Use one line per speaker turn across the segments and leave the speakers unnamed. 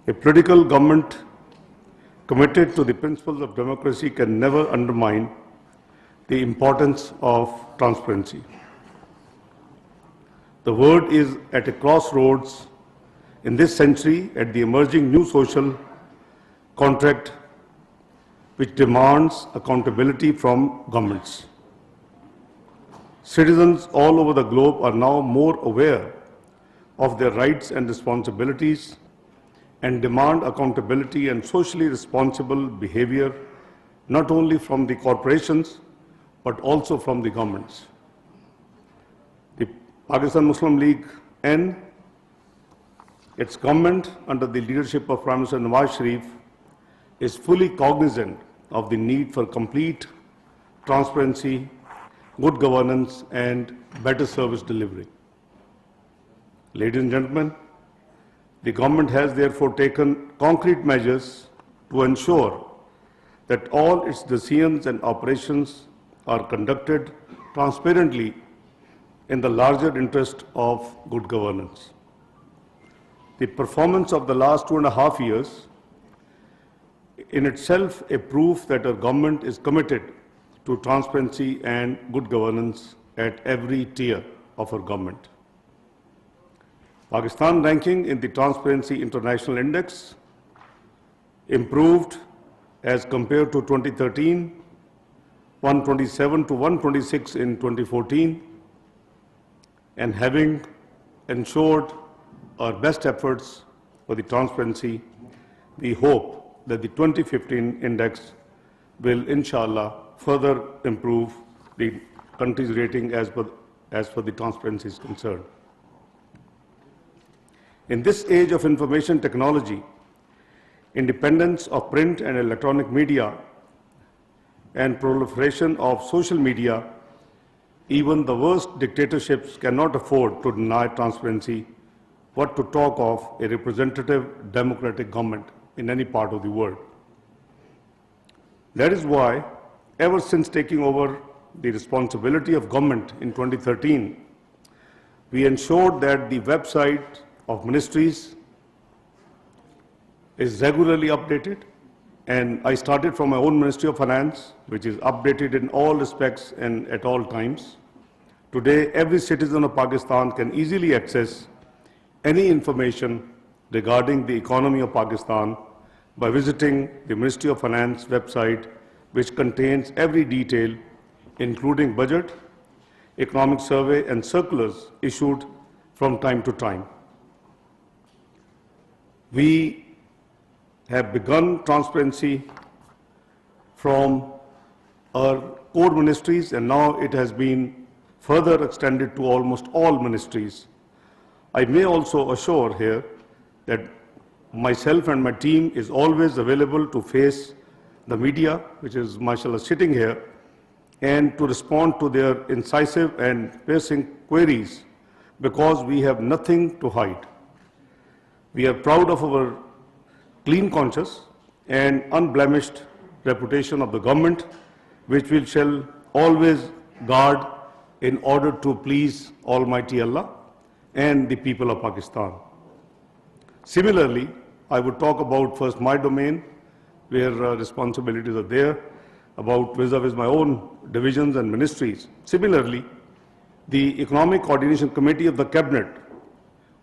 A political government committed to the principles of democracy can never undermine the importance of transparency. The world is at a crossroads in this century at the emerging new social contract which demands accountability from governments. Citizens all over the globe are now more aware of their rights and responsibilities and demand accountability and socially responsible behavior not only from the corporations but also from the governments. The Pakistan Muslim League and its government under the leadership of Prime Minister Nawaz Sharif is fully cognizant of the need for complete transparency, good governance and better service delivery. Ladies and gentlemen, the government has therefore taken concrete measures to ensure that all its decisions and operations are conducted transparently in the larger interest of good governance. The performance of the last 2.5 years in itself a proof that our government is committed to transparency and good governance at every tier of our government. Pakistan ranking in the Transparency International Index improved as compared to 2013, 127 to 126 in 2014, and having ensured our best efforts for the transparency, we hope that the 2015 index will, inshallah, further improve the country's rating as far the transparency is concerned. In this age of information technology, independence of print and electronic media, and proliferation of social media, even the worst dictatorships cannot afford to deny transparency, what to talk of a representative democratic government in any part of the world. That is why, ever since taking over the responsibility of government in 2013, we ensured that the website of ministries is regularly updated, and I started from my own Ministry of Finance, which is updated in all respects and at all times. Today, every citizen of Pakistan can easily access any information regarding the economy of Pakistan by visiting the Ministry of Finance website, which contains every detail, including budget, economic survey, and circulars issued from time to time. We have begun transparency from our core ministries, and now it has been further extended to almost all ministries. I may also assure here that myself and my team is always available to face the media, which is, mashallah, sitting here, and to respond to their incisive and piercing queries, because we have nothing to hide. We are proud of our clean conscience and unblemished reputation of the government, which we shall always guard in order to please Almighty Allah and the people of Pakistan. Similarly, I would talk about first my domain, where responsibilities are there, about vis-a-vis my own divisions and ministries. Similarly, the Economic Coordination Committee of the Cabinet,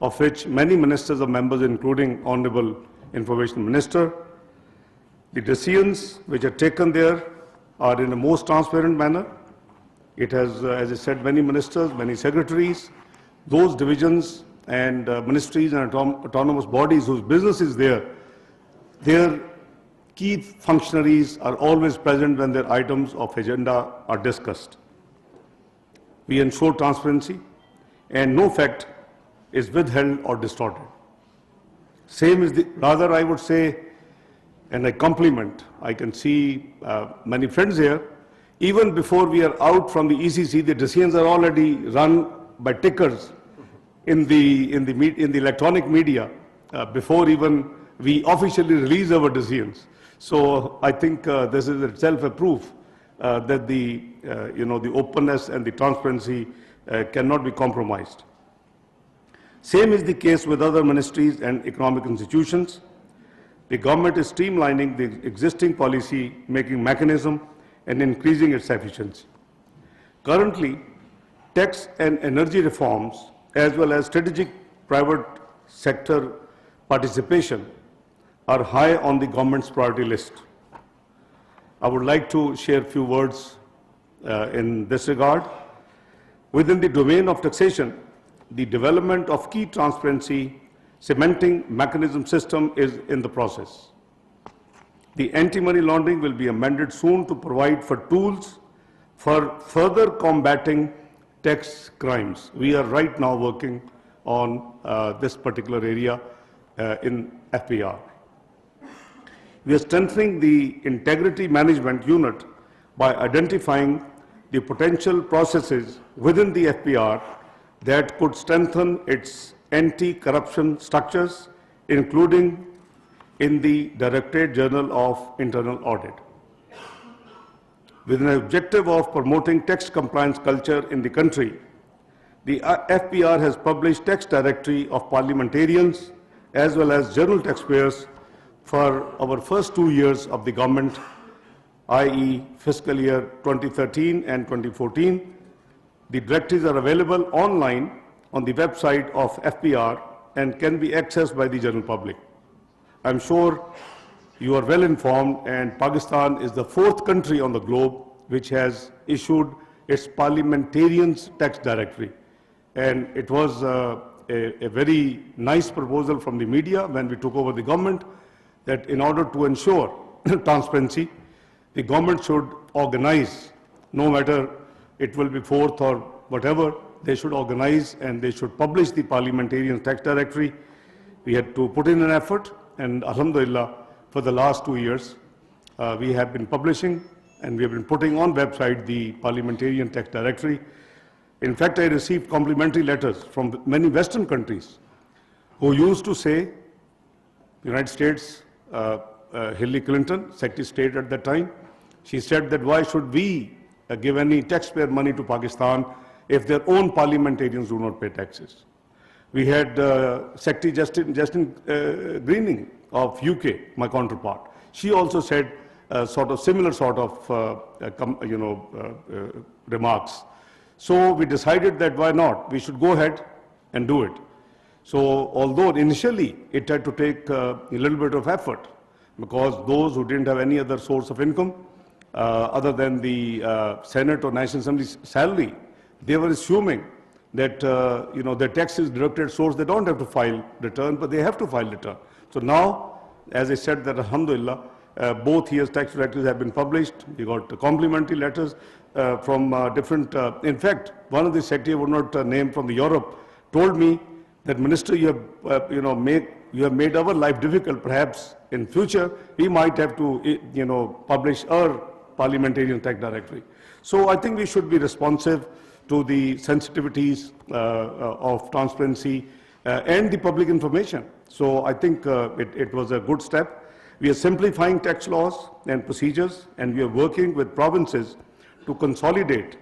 of which many ministers are members, including Honorable Information Minister, the decisions which are taken there are in a most transparent manner. It has, as I said, many ministers, many secretaries. Those divisions and ministries and autonomous bodies whose business is there, their key functionaries are always present when their items of agenda are discussed. We ensure transparency, and no fact is withheld or distorted. Same is rather I would say, and I compliment, I can see many friends here, even before we are out from the ECC, the decisions are already run by tickers in the electronic media before even we officially release our decisions. So I think this is itself a proof that the openness and the transparency cannot be compromised. Same is the case with other ministries and economic institutions. The government is streamlining the existing policy-making mechanism and increasing its efficiency. Currently, tax and energy reforms, as well as strategic private sector participation, are high on the government's priority list. I would like to share a few words in this regard. Within the domain of taxation, the development of key transparency cementing mechanism system is in the process. The anti-money laundering will be amended soon to provide for tools for further combating tax crimes. We are right now working on this particular area in FPR. We are strengthening the integrity management unit by identifying the potential processes within the FPR that could strengthen its anti-corruption structures, including in the Directorate General of Internal Audit. With an objective of promoting tax compliance culture in the country, the FPR has published tax directory of parliamentarians as well as general taxpayers for our first 2 years of the government, i.e. fiscal year 2013 and 2014. The directives are available online on the website of FPR and can be accessed by the general public. I'm sure you are well informed, and Pakistan is the 4th country on the globe which has issued its parliamentarians tax directory. And it was a very nice proposal from the media when we took over the government that in order to ensure transparency, the government should organize, no matter it will be 4th or whatever, they should organize and they should publish the parliamentarian tax directory. We had to put in an effort, and alhamdulillah, for the last 2 years, we have been publishing and we have been putting on website the parliamentarian tax directory. In fact, I received complimentary letters from many Western countries who used to say, United States, Hillary Clinton, Secretary of State at that time, she said that why should we give any taxpayer money to Pakistan if their own parliamentarians do not pay taxes. We had Secretary Justin Greening of UK, my counterpart. She also said similar sort of remarks. So we decided that why not? We should go ahead and do it. So although initially it had to take a little bit of effort, because those who didn't have any other source of income other than the Senate or National Assembly's salary, they were assuming that their tax is deducted source, they don't have to file return, but they have to file return. So now, as I said, that alhamdulillah, both years' tax directives have been published. We got complimentary letters from different. In fact, one of the secretary, would not name from the Europe, told me that Minister, you have made our life difficult. Perhaps in future we might have to publish our parliamentarian tax directory. So I think we should be responsive to the sensitivities of transparency and the public information. So I think it was a good step. We are simplifying tax laws and procedures, and we are working with provinces to consolidate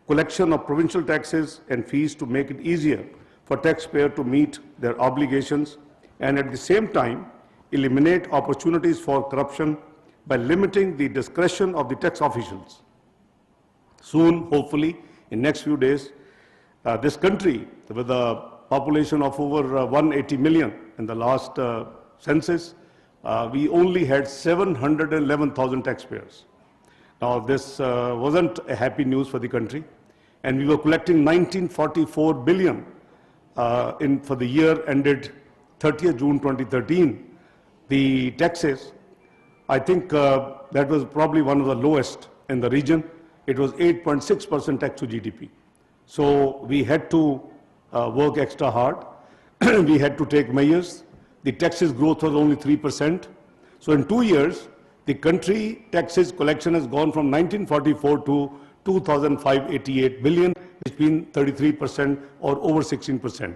collection of provincial taxes and fees to make it easier for taxpayers to meet their obligations, and at the same time eliminate opportunities for corruption by limiting the discretion of the tax officials. Soon, hopefully, in next few days, this country, with a population of over 180 million in the last census, we only had 711,000 taxpayers. Now, this wasn't a happy news for the country, and we were collecting 1944 billion for the year ended 30th June 2013. The taxes, I think that was probably one of the lowest in the region. It was 8.6% tax to GDP. So we had to work extra hard. We had to take measures. The taxes growth was only 3%. So in 2 years, the country taxes collection has gone from 1944 to 2,588 billion, which means 33% or over 16%.